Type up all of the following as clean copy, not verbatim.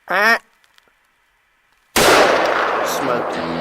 Ah. Smoked him.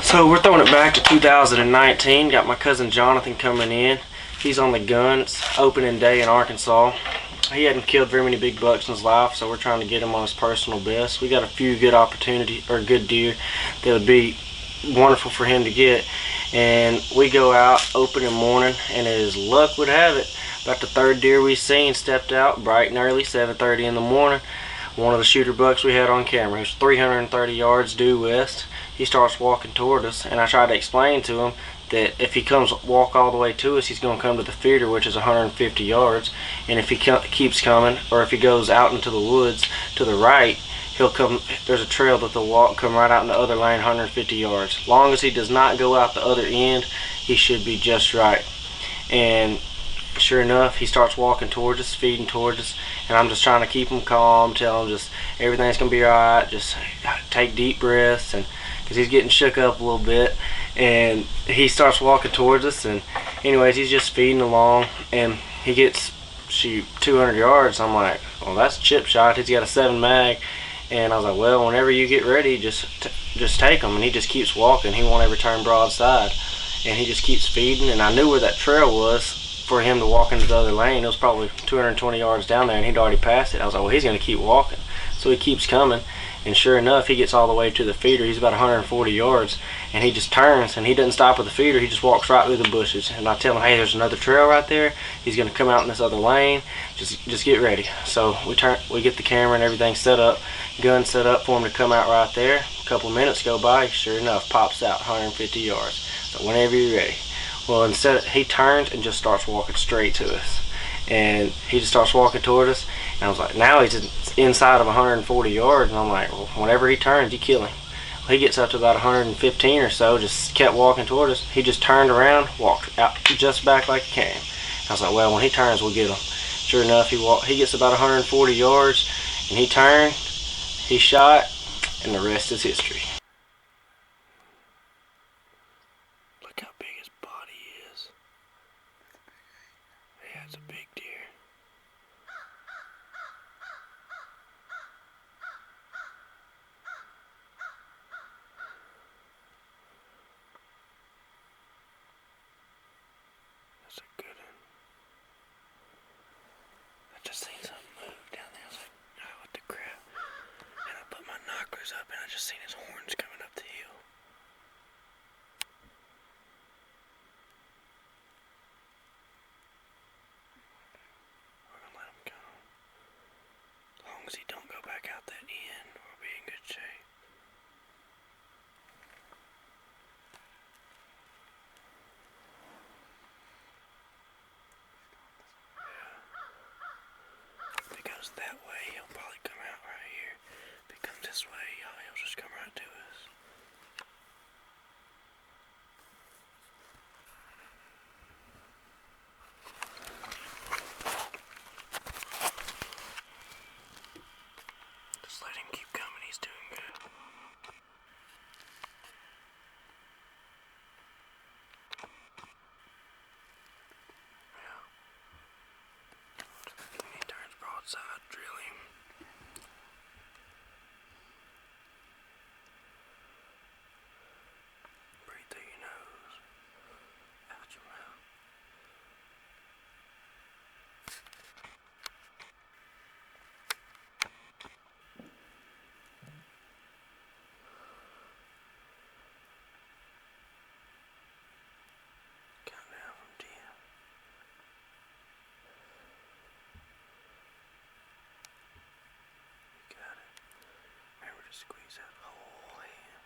So we're throwing it back to 2019. Got my cousin Jonathon coming in. He's on the gun. It's opening day in Arkansas. He hadn't killed very many big bucks in his life, so we're trying to get him on his personal best. We got a few good opportunities, or good deer that would be wonderful for him to get. And we go out opening morning, and as luck would have it, about the third deer we seen stepped out bright and early, 7:30 in the morning. One of the shooter bucks we had on camera. He was 330 yards due west. He starts walking toward us, and I tried to explain to him that if he comes walk all the way to us, he's going to come to the feeder, which is 150 yards. And if he keeps coming, or if he goes out into the woods to the right, he'll come. There's a trail that they'll walk, come right out in the other lane, 150 yards. As long as he does not go out the other end, he should be just right. And sure enough, he starts walking towards us, feeding towards us, and I'm just trying to keep him calm, tell him just everything's gonna be alright, just take deep breaths, and because he's getting shook up a little bit. And he starts walking towards us, and anyways, he's just feeding along, and he gets 200 yards. I'm like, well, that's a chip shot. He's got a 7 mag, and I was like, well, whenever you get ready, just take him. And he just keeps walking. He won't ever turn broadside, and he just keeps feeding. And I knew where that trail was for him to walk into the other lane. It was probably 220 yards down there, and he'd already passed it. I was like, well, he's going to keep walking. So he keeps coming, and sure enough, he gets all the way to the feeder. He's about 140 yards, and he just turns, and he doesn't stop at the feeder. He just walks right through the bushes. And I tell him, hey, there's another trail right there. He's going to come out in this other lane. Just get ready. So we get the camera and everything set up, gun set up for him to come out right there. A couple of minutes go by, sure enough, pops out 150 yards. So whenever you're ready. Well, instead, he turns and just starts walking straight to us. And he just starts walking toward us. And I was like, now he's inside of 140 yards. And I'm like, well, whenever he turns, you kill him. Well, he gets up to about 115 or so, just kept walking toward us. He just turned around, walked out just back like he came. I was like, well, when he turns, we'll get him. Sure enough, he gets about 140 yards, and he turned, he shot, and the rest is history. Look how big his body is. Yeah, it's a big deer. That's a good one. I just seen something move down there. I was like, oh, what the crap? And I put my knockers up, and I just seen his horns coming up the hill. We're gonna let him go. As long as he don't go back out that end, we'll be in good shape. If he goes that way, he'll probably come out right here. If he comes this way, he'll just come right to us. Just let him keep coming, he's doing good. Yeah. When he turns broadside, drill him. Breathe through your nose, out your mouth. Count down from 10. You got it. Remember to squeeze that whole hand.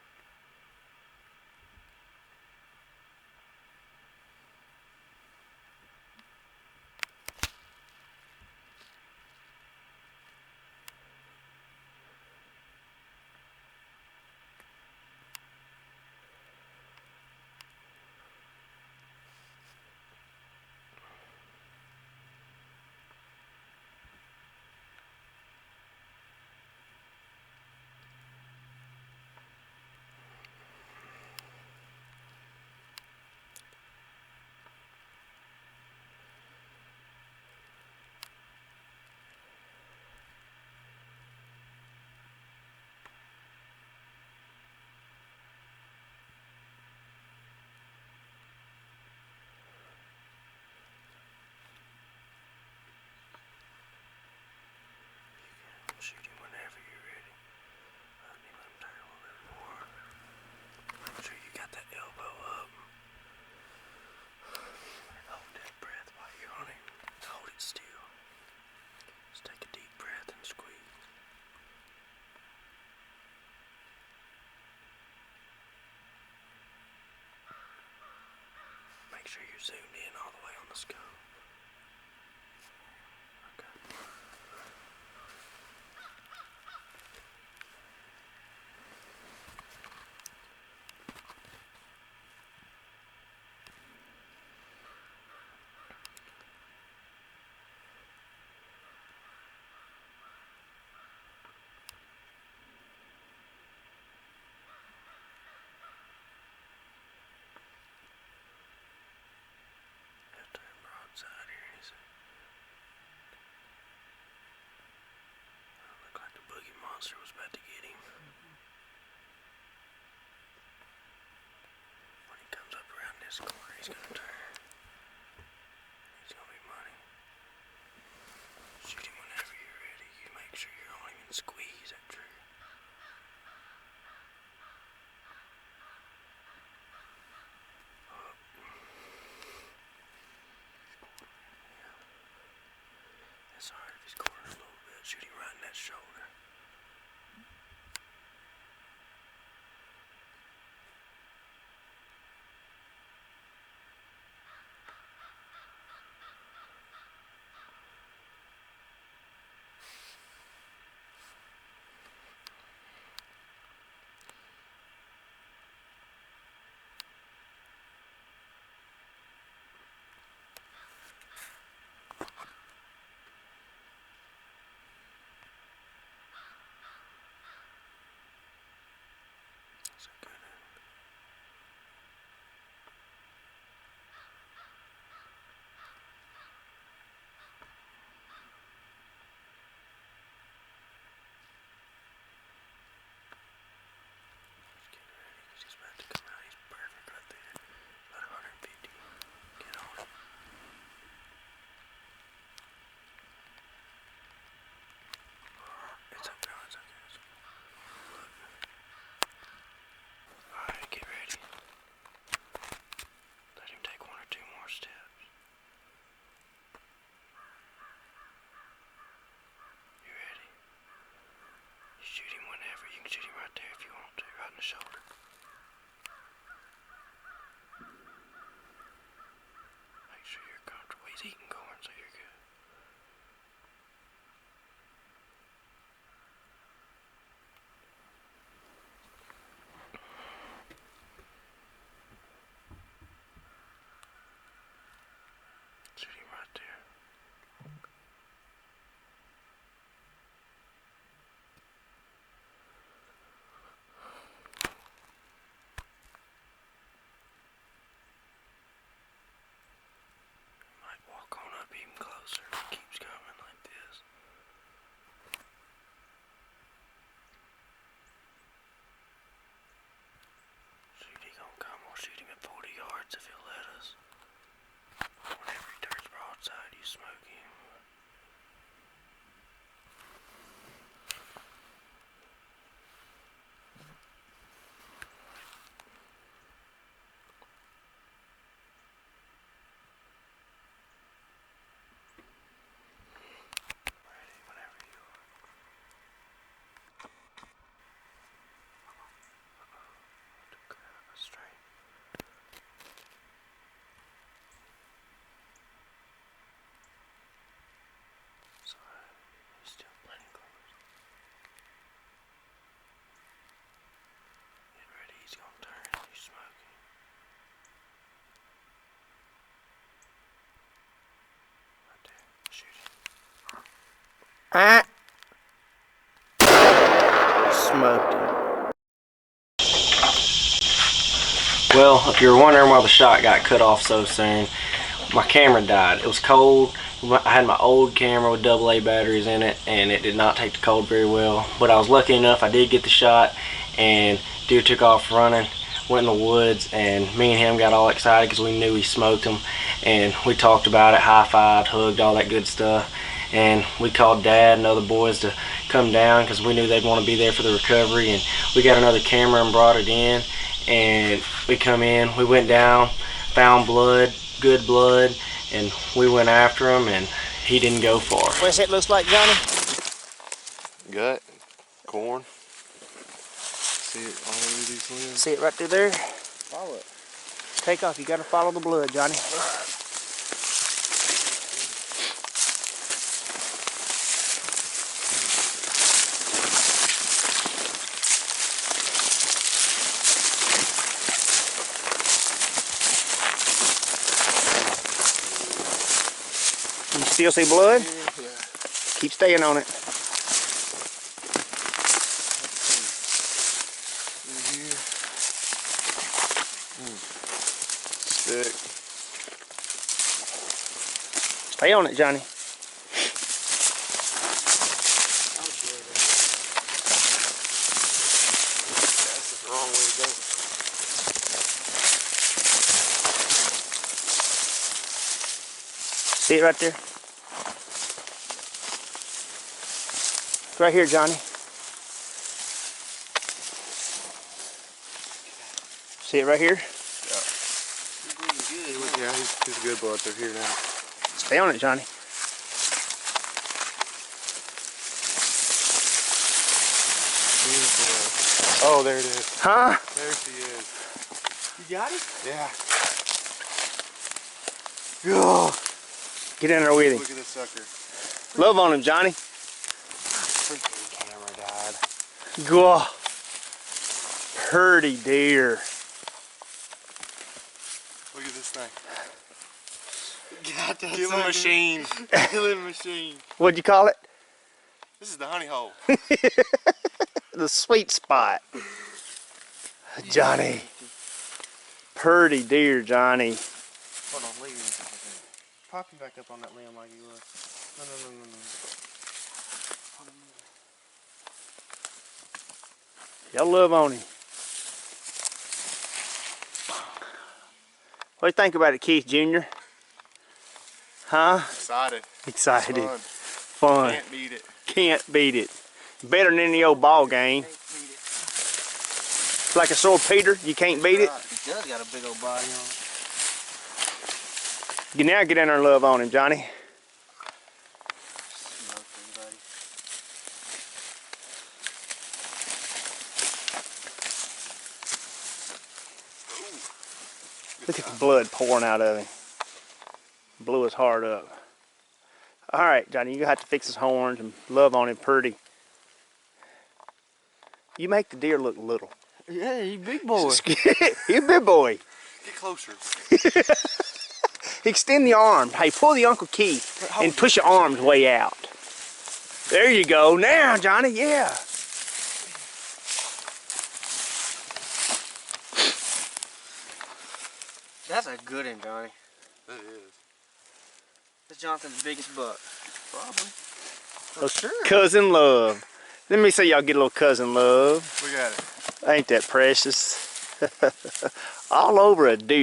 sure you're zoomed in all the way on the scope. Okay. Turn broadside here, is it? Looked like the boogie monster was about to get him. When he comes up around this corner, he's gonna turn. He's gonna be money. Shoot him whenever you're ready. You make sure you don't even squeeze that trigger. It's alright if he's cornered a little bit. Shoot him right in that shoulder. That's a good one. Just get ready, because he's about to come out. He's perfect right there. About 150. Get on him. It's okay, it's okay. Look. Alright, get ready. Let him take one or two more steps. You ready? You shoot him whenever. You can shoot him right there if you want to, right in the shoulder. Make sure you're comfortable. He's eating corn, so you're good. Shoot him right there. Might walk on up even closer if he keeps coming like this. Shoot, he gonna come. We'll shoot him at 40 yards if he'll let us. Whenever he turns broadside, you smoke him. Ready whenever you are. To grab a string. It's alright. He's still plenty close. Get ready, he's gonna turn. You smoke him. Right there. Shoot him. Smoked him. Well, if you're wondering why the shot got cut off so soon, my camera died. It was cold. I had my old camera with AA batteries in it, and it did not take the cold very well. But I was lucky enough, I did get the shot, and deer took off running, went in the woods, and me and him got all excited because we knew he smoked him. And we talked about it, high-fived, hugged, all that good stuff. And we called Dad and other boys to come down because we knew they'd want to be there for the recovery. And we got another camera and brought it in. And we come in, we went down, found blood, good blood, and we went after him, and he didn't go far. What's it look like, Johnny? Gut, corn. See it all over these limbs? See it right through there? Follow it. Take off. You got to follow the blood, Johnny. You still see blood? Yeah. Keep staying on it. Stick. Stay on it, Johnny. That's the wrong way to go. See it right there? It's right here, Johnny. See it right here? Yeah, he's good blood through here now. Stay on it, Johnny. Oh, there it is. Huh? There she is. You got it? Yeah. Get in there with him. Look at this sucker. Love on him, Johnny. Freaking camera died. Go. Purdy deer. Look at this thing. God, that's Killing machine. Killing machine. What'd you call it? This is the honey hole. The sweet spot. Johnny. Purdy deer, Johnny. Hold on, leave him. Pop him back up on that limb like you was. No. Y'all love on him. What do you think about it, Keith Jr.? Huh? Excited. Excited. Fun. Fun. Can't beat it. Can't beat it. Better than any old ball game. Like a sore Peter, you can't beat it. He does got a big old body on him. You now get in there and love on him, Johnny. Look at the blood pouring out of him. Blew his heart up. All right, Johnny, you have to fix his horns and love on him pretty. You make the deer look little. Yeah, he big boy. He a big boy. Get closer. Extend the arms. Hey, pull the Uncle Keith and push your arms way out. There you go. Now, Johnny, yeah. That's a good one, Johnny. That is. That's Jonathan's biggest buck. Probably. Oh, sure. Cousin love. Let me see y'all get a little cousin love. Look at it. Ain't that precious? All over a deer.